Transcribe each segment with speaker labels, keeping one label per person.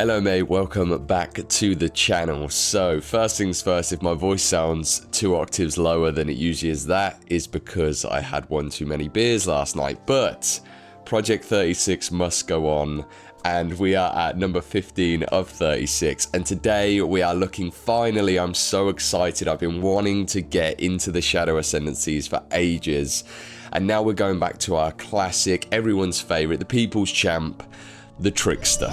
Speaker 1: Hello mate, welcome back to the channel. So first things first, if my voice sounds 2 octaves lower than it usually is, that is because I had one too many beers last night. But Project 36 must go on, and we are at number 15 of 36, and today we are looking, finally, I'm so excited. I've been wanting to get into the Shadow Ascendancies for ages, and now we're going back to our classic, everyone's favorite, the people's champ, the Trickster.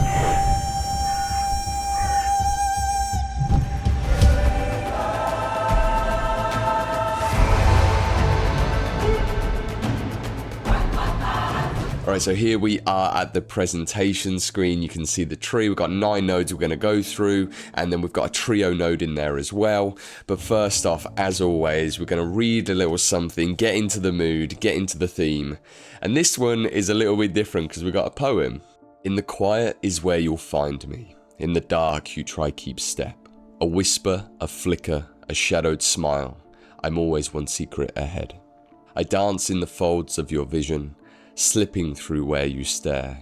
Speaker 1: Alright, so here we are at the presentation screen. You can see the tree. We've got 9 nodes we're going to go through, and then we've got a trio node in there as well. But first off, as always, we're going to read a little something, get into the mood, get into the theme. And this one is a little bit different because we've got a poem. In the quiet is where you'll find me. In the dark you try keep step. A whisper, a flicker, a shadowed smile. I'm always one secret ahead. I dance in the folds of your vision, slipping through where you stare.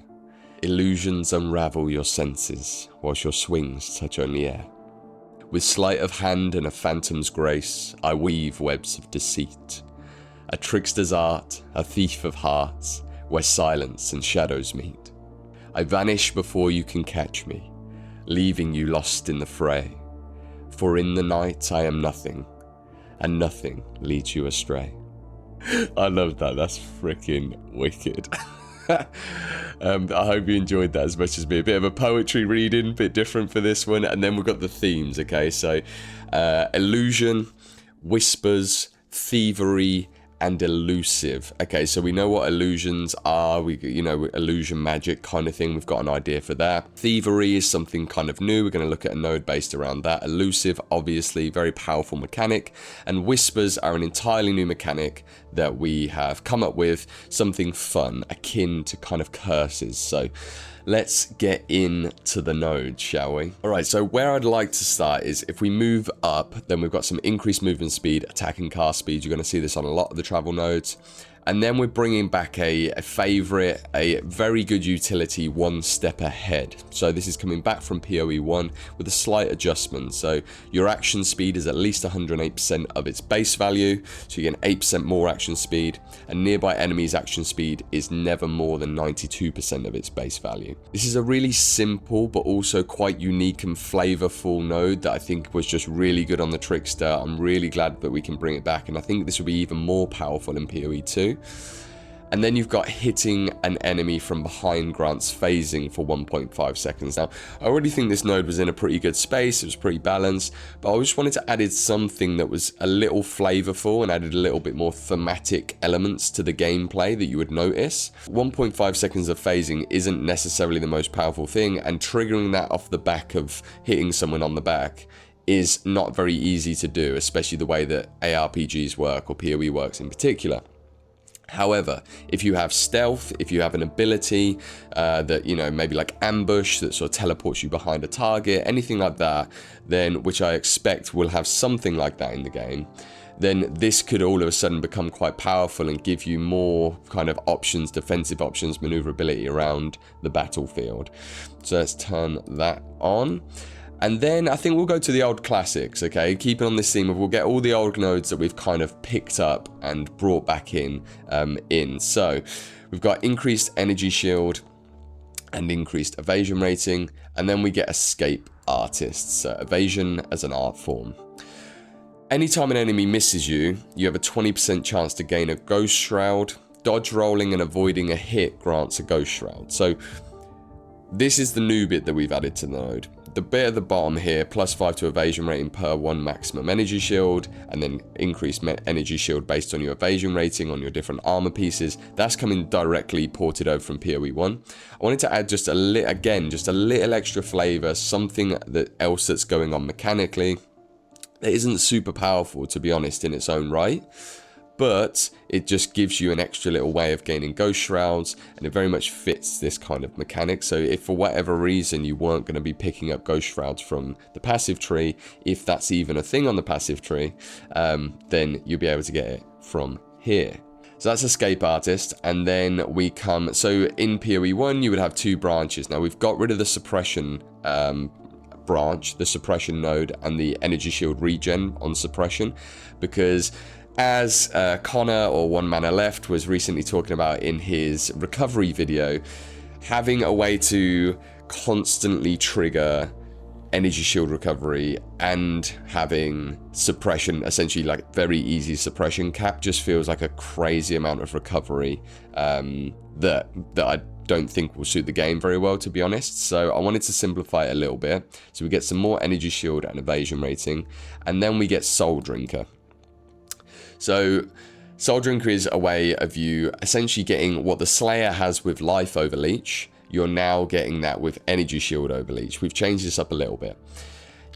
Speaker 1: Illusions unravel your senses, whilst your swings touch only air. With sleight of hand and a phantom's grace, I weave webs of deceit. A trickster's art, a thief of hearts, where silence and shadows meet. I vanish before you can catch me, leaving you lost in the fray. For in the night I am nothing, and nothing leads you astray. I love that. That's freaking wicked. I hope you enjoyed that as much as me. A bit of a poetry reading, a bit different for this one. And then we've got the themes, okay? So, illusion, whispers, thievery, and elusive. Okay, so we know what illusions are. You know, illusion magic kind of thing. We've got an idea for that. Thievery is something kind of new. We're going to look at a node based around that. Elusive, obviously, very powerful mechanic. And whispers are an entirely new mechanic that we have come up with. Something fun, akin to kind of curses. So let's get into the node, shall we? All right, so where I'd like to start is if we move up, then we've got some increased movement speed, attack and cast speed. You're going to see this on a lot of the travel nodes. And then we're bringing back a favorite, a very good utility, one step ahead. So this is coming back from PoE 1 with a slight adjustment. So your action speed is at least 108% of its base value. So you get 8% more action speed, and nearby enemies' action speed is never more than 92% of its base value. This is a really simple but also quite unique and flavorful node that I think was just really good on the Trickster. I'm really glad that we can bring it back, and I think this will be even more powerful in PoE 2. And then you've got hitting an enemy from behind grants phasing for 1.5 seconds. Now, I already think this node was in a pretty good space. It was pretty balanced, but I just wanted to add something that was a little flavorful and added a little bit more thematic elements to the gameplay that you would notice. 1.5 seconds of phasing isn't necessarily the most powerful thing, and triggering that off the back of hitting someone on the back is not very easy to do, especially the way that ARPGs work, or PoE works in particular. However, if you have stealth, if you have an ability that, you know, maybe like ambush that sort of teleports you behind a target, anything like that, then, which I expect will have something like that in the game, then this could all of a sudden become quite powerful and give you more kind of options, defensive options, maneuverability around the battlefield. So let's turn that on. And then I think we'll go to the old classics, okay? Keeping on this theme of we'll get all the old nodes that we've kind of picked up and brought back in. So we've got increased energy shield and increased evasion rating. And then we get escape artists, so evasion as an art form. Anytime an enemy misses you, you have a 20% chance to gain a ghost shroud. Dodge rolling and avoiding a hit grants a ghost shroud. So this is the new bit that we've added to the node. The bit at the bottom here, +5 to evasion rating per 1 maximum energy shield, and then increased energy shield based on your evasion rating on your different armor pieces. That's coming directly ported over from PoE 1. I wanted to add just a little extra flavor, something else that's going on mechanically. It isn't super powerful, to be honest, in its own right, but it just gives you an extra little way of gaining ghost shrouds, and it very much fits this kind of mechanic. So if for whatever reason you weren't going to be picking up ghost shrouds from the passive tree, if that's even a thing on the passive tree, then you'll be able to get it from here. So that's Escape Artist, and then we come, so in PoE 1 you would have 2 branches. Now we've got rid of the suppression branch, the suppression node, and the energy shield regen on suppression, because as Connor, or One Mana Left, was recently talking about in his recovery video, having a way to constantly trigger energy shield recovery and having suppression, essentially like very easy suppression cap, just feels like a crazy amount of recovery that I don't think will suit the game very well, to be honest. So I wanted to simplify it a little bit. So we get some more energy shield and evasion rating, and then we get Soul Drinker. So Soul Drinker is a way of you essentially getting what the Slayer has with life overleach. You're now getting that with energy shield overleach. We've changed this up a little bit.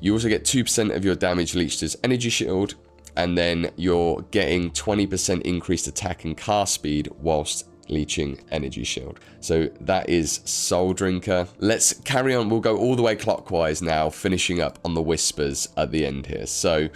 Speaker 1: You also get 2% of your damage leached as energy shield, and then you're getting 20% increased attack and cast speed whilst leeching energy shield. So that is Soul Drinker. Let's carry on. We'll go all the way clockwise now, finishing up on the Whispers at the end here. So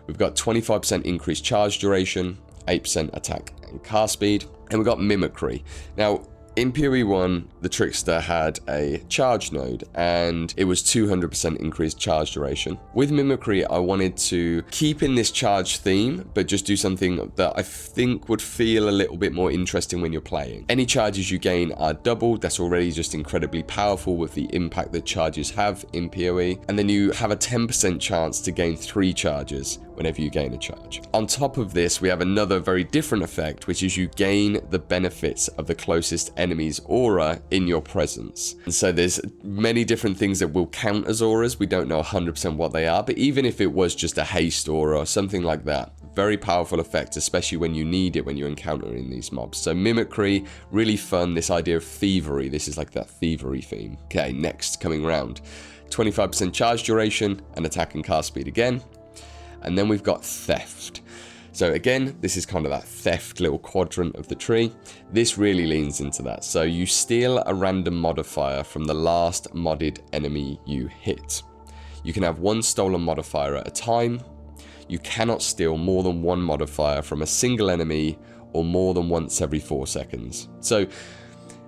Speaker 1: we've got 25% increased charge duration, 8% attack and cast speed, and we've got Mimicry. Now, in PoE 1, the Trickster had a charge node, and it was 200% increased charge duration. With Mimicry, I wanted to keep in this charge theme, but just do something that I think would feel a little bit more interesting when you're playing. Any charges you gain are doubled. That's already just incredibly powerful with the impact that charges have in PoE. And then you have a 10% chance to gain 3 charges whenever you gain a charge. On top of this, we have another very different effect, which is you gain the benefits of the closest enemy's aura in your presence. And so there's many different things that will count as auras. We don't know 100% what they are, but even if it was just a haste aura or something like that, very powerful effect, especially when you need it when you're encountering these mobs. So Mimicry, really fun. This idea of thievery, this is like that thievery theme. Okay, next coming round, 25% charge duration and attack and cast speed again. And then we've got Theft. So again, this is kind of that theft little quadrant of the tree. This really leans into that. So you steal a random modifier from the last modded enemy you hit. You can have 1 stolen modifier at a time. You cannot steal more than 1 modifier from a single enemy or more than once every 4 seconds. So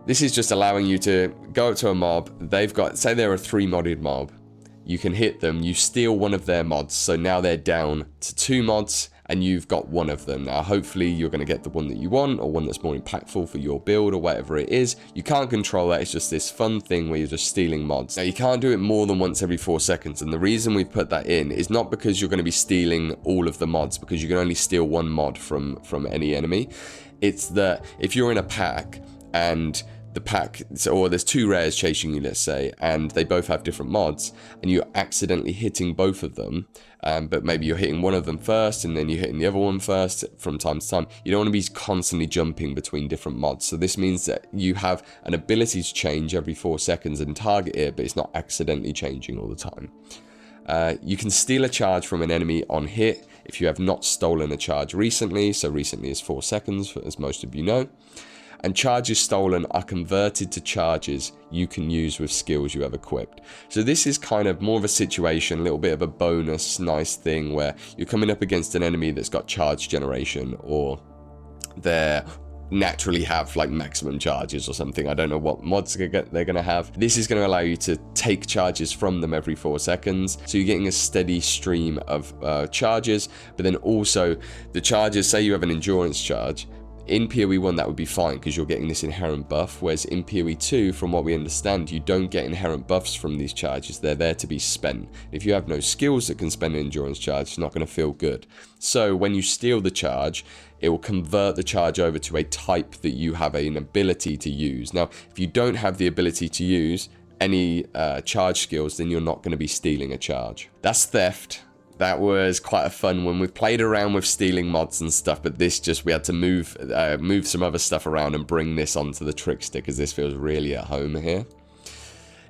Speaker 1: this is just allowing you to go up to a mob. They've got, say they're a 3 modded mob. You can hit them, you steal one of their mods, so now they're down to 2 mods, and you've got one of them. Now, hopefully you're going to get the one that you want, or one that's more impactful for your build, or whatever it is. You can't control that, it's just this fun thing where you're just stealing mods. Now, you can't do it more than once every 4 seconds, and the reason we've put that in is not because you're going to be stealing all of the mods, because you can only steal 1 mod from any enemy. It's that if you're in a pack, and the pack, or there's 2 rares chasing you, let's say, and they both have different mods, and you're accidentally hitting both of them, but maybe you're hitting one of them first and then you're hitting the other one first from time to time. You don't want to be constantly jumping between different mods. So this means that you have an ability to change every 4 seconds and target it, but it's not accidentally changing all the time. You can steal a charge from an enemy on hit if you have not stolen a charge recently. So recently is 4 seconds, as most of you know. And charges stolen are converted to charges you can use with skills you have equipped. So this is kind of more of a situation, a little bit of a bonus, nice thing where you're coming up against an enemy that's got charge generation, or they naturally have like maximum charges or something. I don't know what mods they're going to have. This is going to allow you to take charges from them every 4 seconds. So you're getting a steady stream of charges, but then also the charges, say you have an endurance charge. In PoE 1, that would be fine because you're getting this inherent buff, whereas in PoE 2, from what we understand, you don't get inherent buffs from these charges. They're there to be spent. If you have no skills that can spend an endurance charge, it's not going to feel good. So when you steal the charge, it will convert the charge over to a type that you have an ability to use. Now, if you don't have the ability to use any charge skills, then you're not going to be stealing a charge. That's Theft. That was quite a fun one. We've played around with stealing mods and stuff, but this just, we had to move some other stuff around and bring this onto the Trickster because this feels really at home here.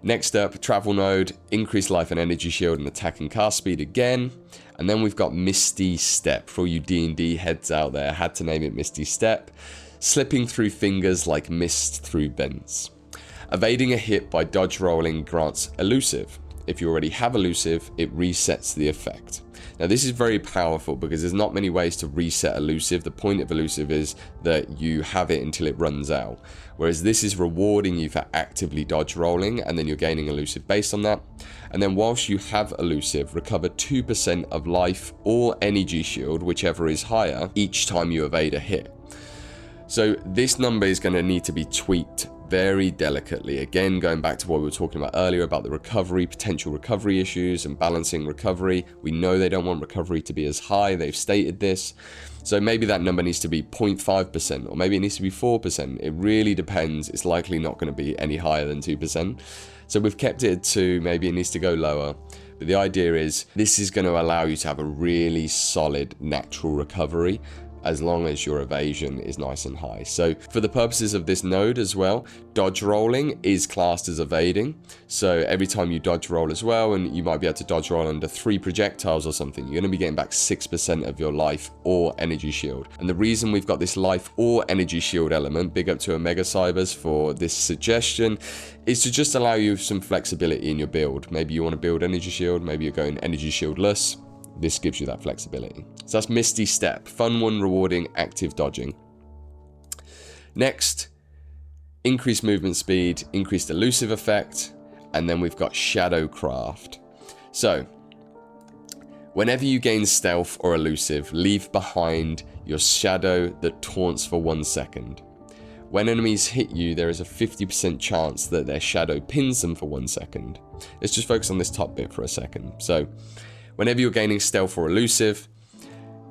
Speaker 1: Next up, Travel Node, increased life and energy shield and attack and cast speed again. And then we've got Misty Step. For all you D&D heads out there, had to name it Misty Step. Slipping through fingers like mist through vents. Evading a hit by dodge rolling grants elusive. If you already have elusive, it resets the effect. Now this is very powerful because there's not many ways to reset elusive. The point of elusive is that you have it until it runs out. Whereas this is rewarding you for actively dodge rolling, and then you're gaining elusive based on that. And then whilst you have elusive, recover 2% of life or energy shield, whichever is higher, each time you evade a hit. So this number is going to need to be tweaked very delicately. Again, going back to what we were talking about earlier about the recovery, potential recovery issues and balancing recovery. We know they don't want recovery to be as high. They've stated this. So maybe that number needs to be 0.5% or maybe it needs to be 4%. It really depends. It's likely not going to be any higher than 2%. So we've kept it at 2. Maybe it needs to go lower. But the idea is this is going to allow you to have a really solid natural recovery, as long as your evasion is nice and high. So for the purposes of this node as well, dodge rolling is classed as evading. So every time you dodge roll as well, and you might be able to dodge roll under 3 projectiles or something, you're going to be getting back 6% of your life or energy shield. And the reason we've got this life or energy shield element, big up to Omega Cybers for this suggestion, is to just allow you some flexibility in your build. Maybe you want to build energy shield, maybe you're going energy shieldless. This gives you that flexibility. So that's Misty Step. Fun one, rewarding, active dodging. Next, increased movement speed, increased elusive effect, and then we've got Shadowcraft. So, whenever you gain stealth or elusive, leave behind your shadow that taunts for 1 second. When enemies hit you, there is a 50% chance that their shadow pins them for 1 second. Let's just focus on this top bit for a second. So, whenever you're gaining stealth or elusive,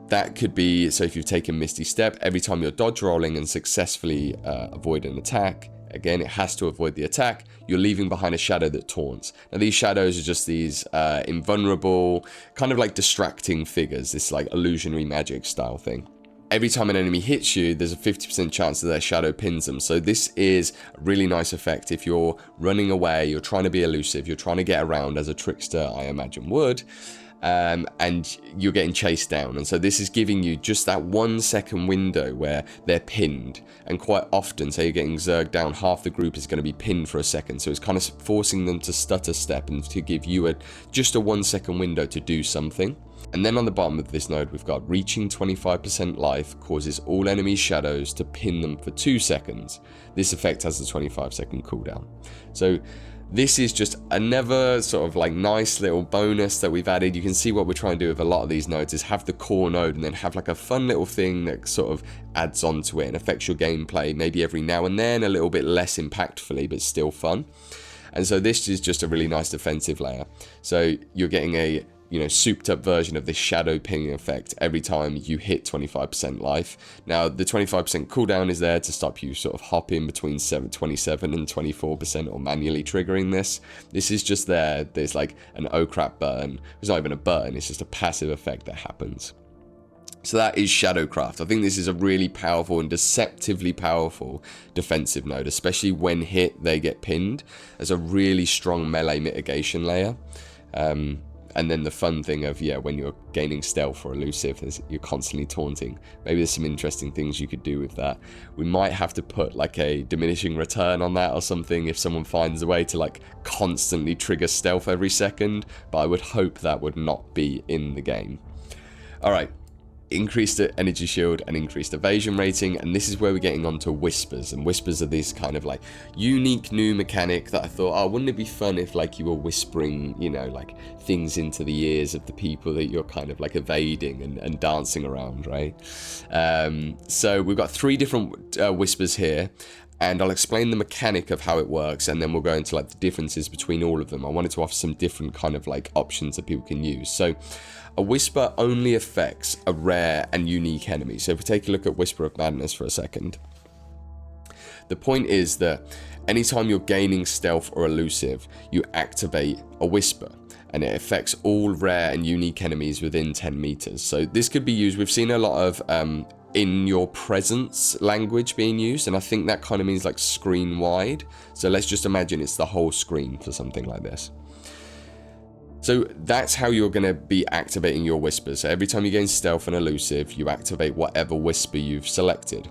Speaker 1: that could be, so if you've taken Misty Step, every time you're dodge rolling and successfully avoid an attack, again, it has to avoid the attack, you're leaving behind a shadow that taunts. Now these shadows are just these invulnerable, kind of like distracting figures, this like illusionary magic style thing. Every time an enemy hits you, there's a 50% chance that their shadow pins them. So this is a really nice effect. If you're running away, you're trying to be elusive, you're trying to get around as a trickster, I imagine would, and you're getting chased down. And so this is giving you just that 1 second window where they're pinned. And quite often, say you're getting zerged down, half the group is going to be pinned for a second. So it's kind of forcing them to stutter step and to give you just a 1 second window to do something. And then on the bottom of this node, we've got reaching 25% life causes all enemy shadows to pin them for 2 seconds. This effect has a 25-second cooldown. So this is just another sort of like nice little bonus that we've added. You can see what we're trying to do with a lot of these nodes is have the core node and then have like a fun little thing that sort of adds on to it and affects your gameplay maybe every now and then, a little bit less impactfully, but still fun. And so this is just a really nice defensive layer. So you're getting a souped up version of this shadow pinging effect every time you hit 25% life. Now, the 25% cooldown is there to stop you sort of hopping between 27 and 24% or manually triggering this. This is just there. There's like an oh crap button. It's not even a button. It's just a passive effect that happens. So that is Shadowcraft. I think this is a really powerful and deceptively powerful defensive node, especially when hit, they get pinned. As a really strong melee mitigation layer. And then the fun thing of, when you're gaining stealth or elusive, you're constantly taunting. Maybe there's some interesting things you could do with that. We might have to put like a diminishing return on that or something if someone finds a way to like constantly trigger stealth every second. But I would hope that would not be in the game. All right. Increased energy shield and increased evasion rating, and this is where we're getting onto whispers. And whispers are this kind of like unique new mechanic that I thought, oh, wouldn't it be fun if like you were whispering, like things into the ears of the people that you're kind of like evading and dancing around, right? So we've got 3 different whispers here, and I'll explain the mechanic of how it works, and then we'll go into like the differences between all of them. I wanted to offer some different kind of like options that people can use. So a whisper only affects a rare and unique enemy. So if we take a look at Whisper of Madness for a second, the point is that anytime you're gaining stealth or elusive, you activate a whisper, and it affects all rare and unique enemies within 10 meters. So this could be used, we've seen a lot of in your presence language being used, and I think that kind of means like screen wide. So let's just imagine it's the whole screen for something like this. So that's how you're going to be activating your whispers. So every time you gain stealth and elusive, you activate whatever whisper you've selected.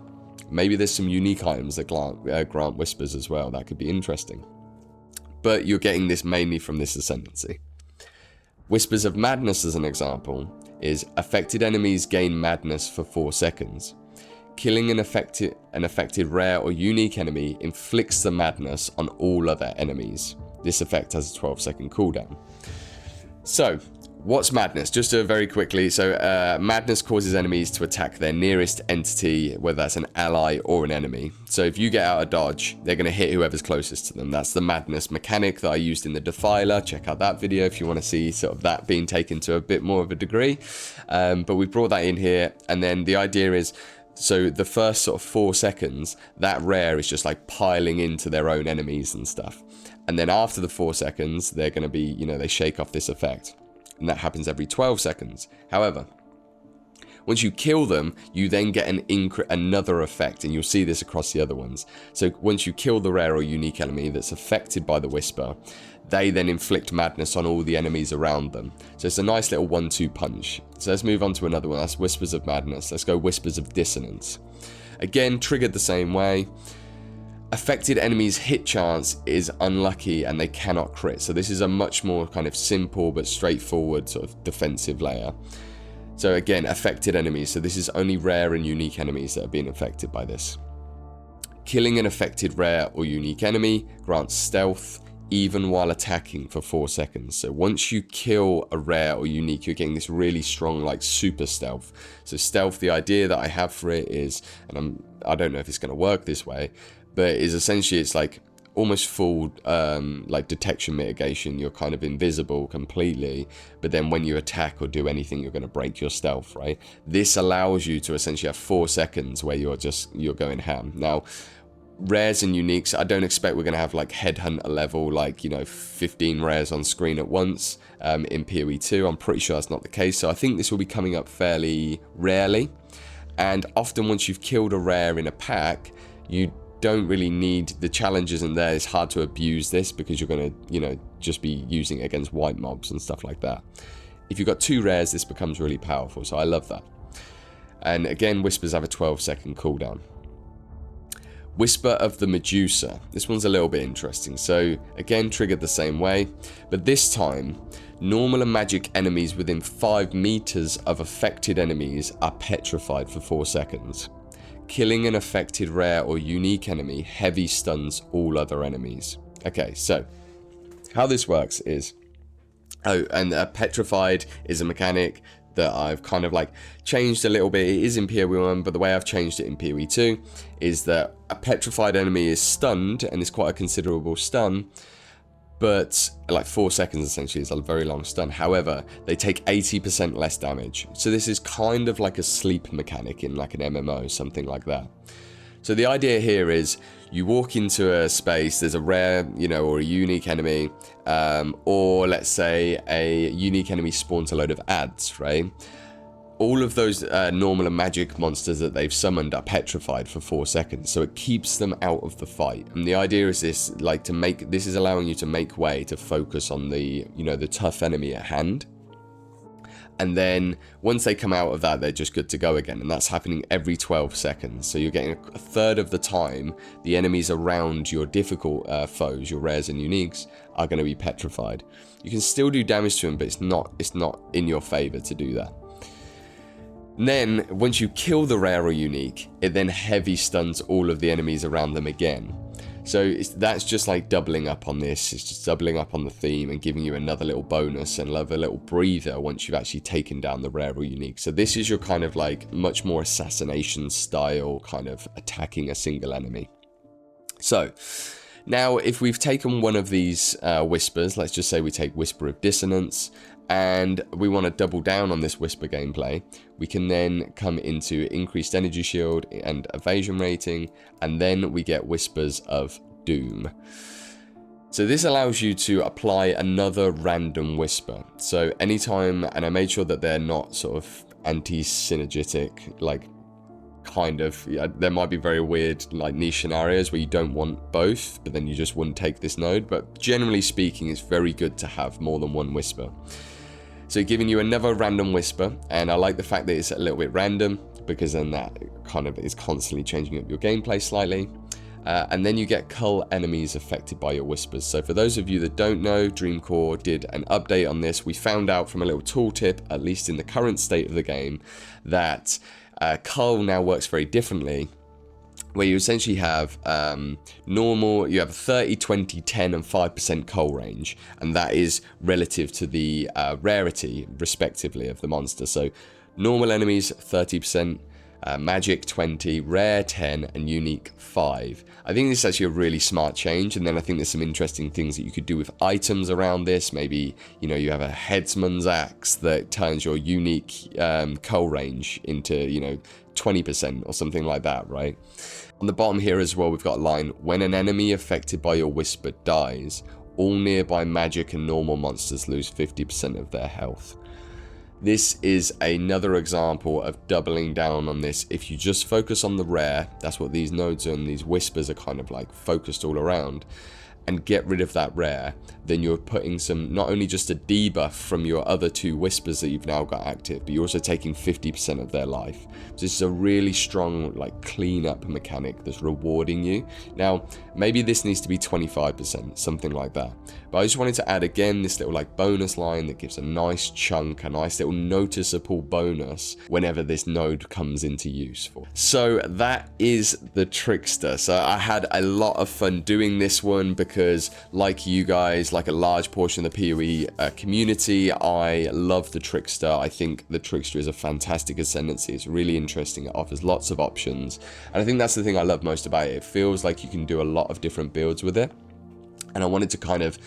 Speaker 1: Maybe there's some unique items that grant whispers as well. That could be interesting. but you're getting this mainly from this Ascendancy. Whispers of Madness, as an example, is affected enemies gain madness for 4 seconds. Killing an affected rare or unique enemy inflicts the madness on all other enemies. This effect has a 12-second cooldown. So, what's madness? Just very quickly, so madness causes enemies to attack their nearest entity, whether that's an ally or an enemy. So if you get out of dodge, they're going to hit whoever's closest to them. That's the madness mechanic that I used in the Defiler. Check out that video if you want to see sort of that being taken to a bit more of a degree. But we brought that in here, and then the idea is, so the first sort of 4 seconds, that rare is just like piling into their own enemies and stuff. And then after the 4 seconds, they're going to be, you know, they shake off this effect. And that happens every 12 seconds. However, once you kill them, you then get another effect, and you'll see this across the other ones. So once you kill the rare or unique enemy that's affected by the Whisper, they then inflict madness on all the enemies around them. So it's a nice little 1-2 punch. So let's move on to another one. That's Whispers of Madness. Let's go Whispers of Dissonance. Again, triggered the same way. Affected enemies' hit chance is unlucky and they cannot crit. So this is a much more kind of simple but straightforward sort of defensive layer. So again, affected enemies. So this is only rare and unique enemies that are being affected by this. Killing an affected rare or unique enemy grants stealth even while attacking for 4 seconds. So once you kill a rare or unique, you're getting this really strong like super stealth. So stealth, the idea that I have for it is, and I don't know if it's going to work this way, but is essentially it's like almost full like detection mitigation. You're kind of invisible completely, but then when you attack or do anything, you're going to break your stealth, right? This allows you to essentially have 4 seconds where you're going ham. Now, rares and uniques, I don't expect we're going to have like headhunter level, like, you know, 15 rares on screen at once in PoE 2. I'm pretty sure that's not the case. So I think this will be coming up fairly rarely. And often once you've killed a rare in a pack, you don't really need the challenges in there. It's hard to abuse this because you're going to, you know, just be using it against white mobs and stuff like that. If you've got 2 rares, this becomes really powerful. So I love that. And again, Whispers have a 12-second cooldown. Whisper of the Medusa. This one's a little bit interesting. So again, triggered the same way, but this time, normal and magic enemies within 5 meters of affected enemies are petrified for 4 seconds. Killing an affected rare or unique enemy heavy stuns all other enemies. Okay, so how this works is, and petrified is a mechanic that I've kind of like changed a little bit. It is in PoE 1, but the way I've changed it in PoE 2 is that a petrified enemy is stunned, and it's quite a considerable stun, but like 4 seconds essentially is a very long stun. However, they take 80% less damage. So this is kind of like a sleep mechanic in like an MMO, something like that. So the idea here is you walk into a space, there's a rare, you know, or a unique enemy, or let's say a unique enemy spawns a load of ads, right? All of those normal and magic monsters that they've summoned are petrified for 4 seconds, so it keeps them out of the fight. And the idea is this, like, this is allowing you to make way to focus on the, you know, the tough enemy at hand. And then once they come out of that, they're just good to go again. And that's happening every 12 seconds. So you're getting a third of the time, the enemies around your difficult foes, your rares and uniques, are going to be petrified. You can still do damage to them, but it's not in your favor to do that. And then once you kill the rare or unique, it then heavy stuns all of the enemies around them again. So that's just like doubling up on this. It's just doubling up on the theme and giving you another little bonus and another little breather once you've actually taken down the rare or unique. So this is your kind of like much more assassination style kind of attacking a single enemy. So now if we've taken one of these whispers, let's just say we take Whisper of Dissonance, and we want to double down on this Whisper gameplay, we can then come into increased energy shield and evasion rating, and then we get Whispers of Doom. So this allows you to apply another random whisper. So anytime, and I made sure that they're not sort of anti-synergetic, like kind of, yeah, there might be very weird like niche scenarios where you don't want both, but then you just wouldn't take this node. But generally speaking, it's very good to have more than one whisper. So giving you another random whisper, and I like the fact that it's a little bit random, because then that kind of is constantly changing up your gameplay slightly. And then you get cull enemies affected by your whispers. So for those of you that don't know, Dreamcore did an update on this. We found out from a little tooltip, at least in the current state of the game, that cull now works very differently, where you essentially have normal, you have 30, 20, 10 and 5% cull range, and that is relative to the rarity respectively of the monster. So normal enemies 30%, magic 20, rare 10 and unique 5. I think this is actually a really smart change, and then I think there's some interesting things that you could do with items around this. Maybe, you know, you have a headsman's axe that turns your unique cull range into, you know, 20% or something like that, right? On the bottom here as well, we've got a line: when an enemy affected by your whisper dies, all nearby magic and normal monsters lose 50% of their health. This is another example of doubling down on this. If you just focus on the rare, that's what these nodes and these whispers are kind of like focused all around, and get rid of that rare, then you're putting some, not only just a debuff from your other two whispers that you've now got active, but you're also taking 50% of their life. So this is a really strong, like, clean up mechanic that's rewarding you. Now, maybe this needs to be 25%, something like that. But I just wanted to add again this little like bonus line that gives a nice chunk, a nice little noticeable bonus whenever this node comes into use. So that is the Trickster. So I had a lot of fun doing this one because, like you guys, like a large portion of the PoE community, I love the Trickster. I think the Trickster is a fantastic Ascendancy. It's really interesting. It offers lots of options. And I think that's the thing I love most about it. It feels like you can do a lot of different builds with it. And I wanted to kind of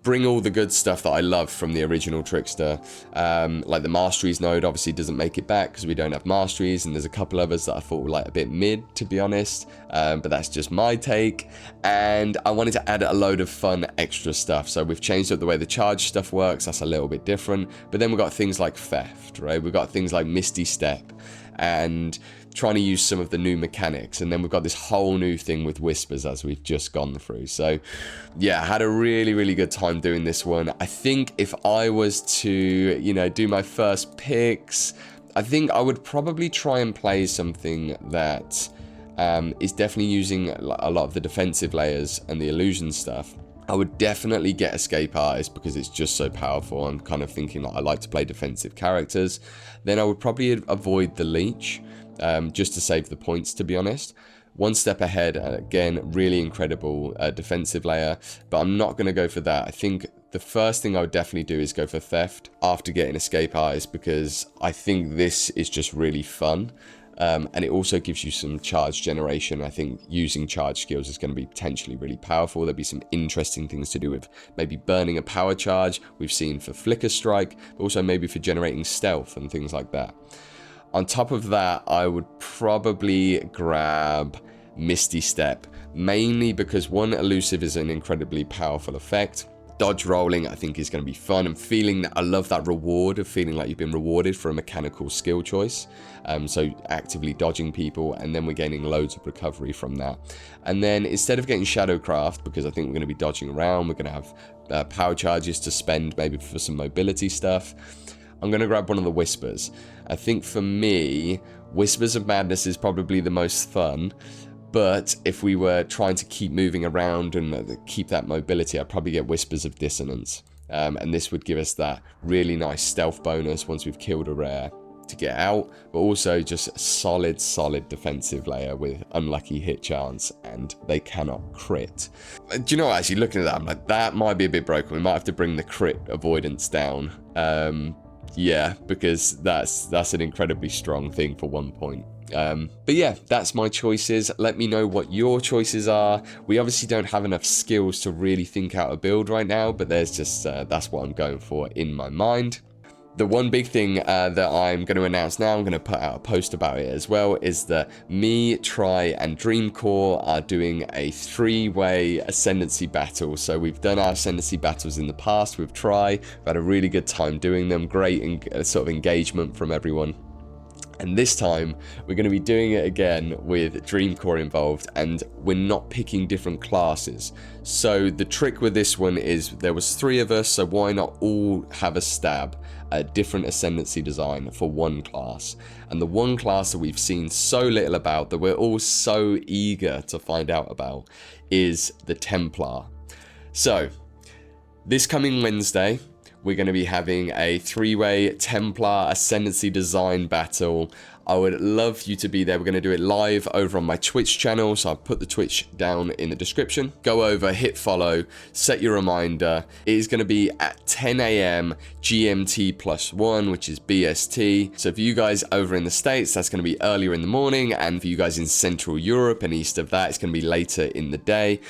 Speaker 1: bring all the good stuff that I love from the original Trickster. Like the Masteries node obviously doesn't make it back because we don't have Masteries, and there's a couple others that I thought were like a bit mid, to be honest, but that's just my take. And I wanted to add a load of fun extra stuff. So we've changed up the way the charge stuff works. That's a little bit different, but then we've got things like theft, right? We've got things like Misty Step and trying to use some of the new mechanics, and then we've got this whole new thing with whispers as we've just gone through. So yeah, I had a really good time doing this one. I think if I was to, you know, do my first picks, I think I would probably try and play something that is definitely using a lot of the defensive layers and the illusion stuff. I would definitely get Escape Artist because it's just so powerful. I'm kind of thinking like I like to play defensive characters. Then I would probably avoid the Leech, just to save the points, to be honest. One step ahead, again, really incredible defensive layer, but I'm not going to go for that. I think the first thing I would definitely do is go for Theft after getting Escape Artist, because I think this is just really fun. And it also gives you some charge generation. I think using charge skills is going to be potentially really powerful. There'll be some interesting things to do with maybe burning a power charge we've seen for Flicker Strike, but also maybe for generating stealth and things like that. On top of that, I would probably grab Misty Step, mainly because one, elusive is an incredibly powerful effect. Dodge rolling, I think, is going to be fun, and feeling that I love that reward of feeling like you've been rewarded for a mechanical skill choice. So actively dodging people, and then we're gaining loads of recovery from that. And then instead of getting Shadowcraft, because I think we're going to be dodging around, we're going to have power charges to spend maybe for some mobility stuff, I'm going to grab one of the Whispers. I think for me, Whispers of Madness is probably the most fun. But if we were trying to keep moving around and keep that mobility, I'd probably get Whispers of Dissonance. And this would give us that really nice stealth bonus once we've killed a rare to get out, but also just a solid defensive layer with unlucky hit chance, and they cannot crit. Do you know what, actually looking at that, I'm like, that might be a bit broken. We might have to bring the crit avoidance down. Yeah, because that's an incredibly strong thing for 1 point. But yeah, that's my choices. Let me know what your choices are. We obviously don't have enough skills to really think out a build right now, but there's just that's what I'm going for in my mind. The one big thing that I'm going to announce now, I'm going to put out a post about it as well, is that me, Try, and Dreamcore are doing a 3-way Ascendancy battle. So we've done our Ascendancy battles in the past with Try. We've had a really good time doing them. Great sort of engagement from everyone. And this time, we're going to be doing it again with Dream Core involved, and we're not picking different classes. So the trick with this one is there was 3 of us, so why not all have a stab at a different Ascendancy design for one class? And the one class that we've seen so little about, that we're all so eager to find out about, is the Templar. So, this coming Wednesday, we're going to be having a 3-way Templar Ascendancy design battle. I would love you to be there. We're going to do it live over on my Twitch channel, so I'll put the Twitch down in the description. Go over, hit follow, set your reminder. It is going to be at 10 AM GMT +1, which is BST. So for you guys over in the States, that's going to be earlier in the morning, and for you guys in Central Europe and east of that, it's going to be later in the day.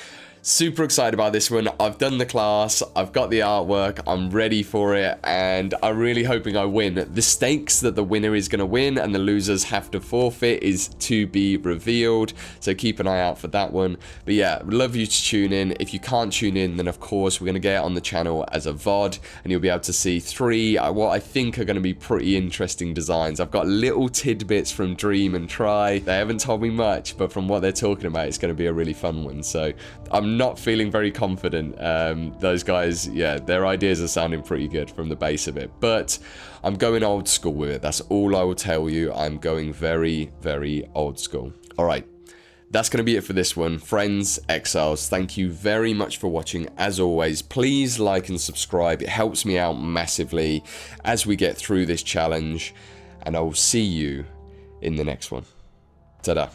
Speaker 1: Super excited about this one. I've done the class, I've got the artwork, I'm ready for it, and I'm really hoping I win. The stakes that the winner is going to win and the losers have to forfeit is to be revealed, so keep an eye out for that one. But yeah, would love you to tune in. If you can't tune in, then of course we're going to get it on the channel as a VOD, and you'll be able to see 3 what I think are going to be pretty interesting designs. I've got little tidbits from Dream and Try. They haven't told me much, but from what they're talking about, it's going to be a really fun one. So I'm not feeling very confident. Those guys, yeah, their ideas are sounding pretty good from the base of it, but I'm going old school with it. That's all I will tell you. I'm going very, very old school. All right, that's going to be it for this one. Friends, Exiles, thank you very much for watching. As always, please like and subscribe. It helps me out massively as we get through this challenge, and I will see you in the next one. Ta-da.